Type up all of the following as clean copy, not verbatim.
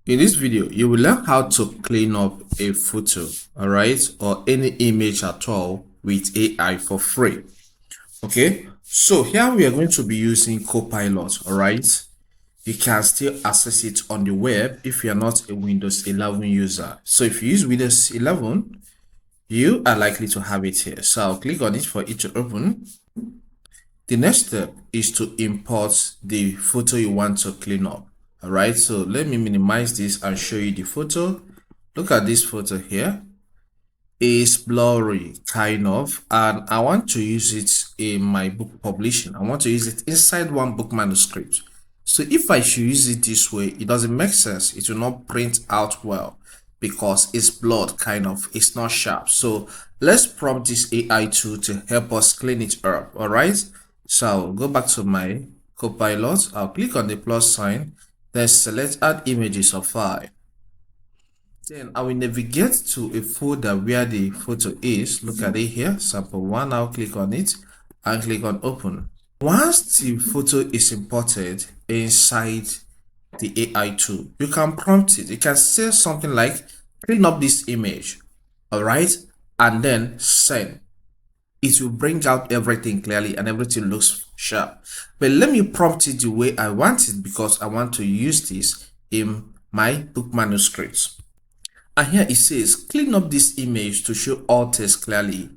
In this video, you will learn how to clean up a photo, alright, or any image at all with AI for free. Okay, so here we are going to be using Copilot, alright. You can still access it on the web if you are not a Windows 11 user. So if you use Windows 11, you are likely to have it here. So I'll click on it for it to open. The next step is to import the photo you want to clean up. All right, so let me minimize this and show you the photo. Look at this photo here. It's blurry kind of, and I want to use it in my book publishing. I want to use it inside one book manuscript. So if I should use it this way, it doesn't make sense. It will not print out well because it's blurred kind of, it's not sharp. So let's prompt this AI tool to help us clean it up. All right, so I'll go back to my Copilot. I'll click on the plus sign, then select add images or file. Then I will navigate to a folder where the photo is. Look at it here, sample one. I'll click on it and click on open. Once the photo is imported inside the AI tool, you can prompt it. You can say something like clean up this image, all right, and then send. It will bring out everything clearly and everything looks sharp. But let me prompt it the way I want it because I want to use this in my book manuscripts. And here it says clean up this image to show all text clearly.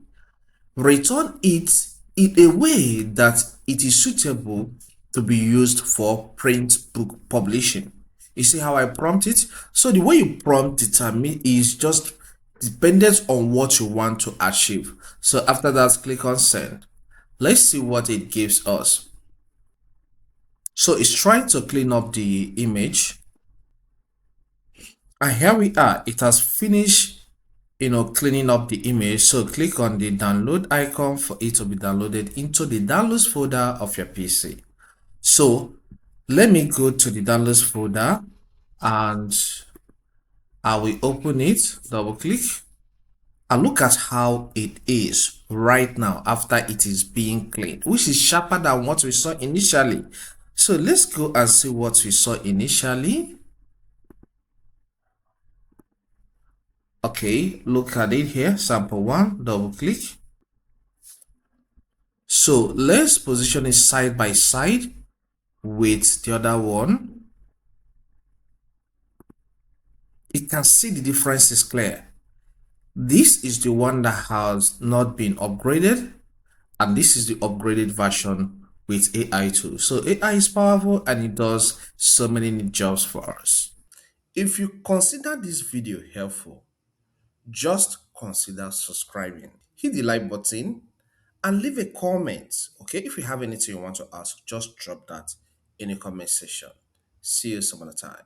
Return it in a way that it is suitable to be used for print book publishing. You see how I prompt it? So the way you prompt determine is just dependent on what you want to achieve. So after that, click on send. Let's see what it gives us. So it's trying to clean up the image. And here we are. It has finished cleaning up the image. So click on the download icon for it to be downloaded into the downloads folder of your PC. So let me go to the downloads folder and I will open it, double click, and look at how it is right now after it is being cleaned, which is sharper than what we saw initially. So let's go and see what we saw initially. Okay, look at it here, sample one, double click. So let's position it side by side with the other one. You can see the difference is clear. This is the one that has not been upgraded, and this is the upgraded version with AI too. So AI is powerful and it does so many neat jobs for us. If you consider this video helpful, just consider subscribing. Hit the like button and leave a comment. Okay, if you have anything you want to ask, just drop that in the comment section. See you some other time.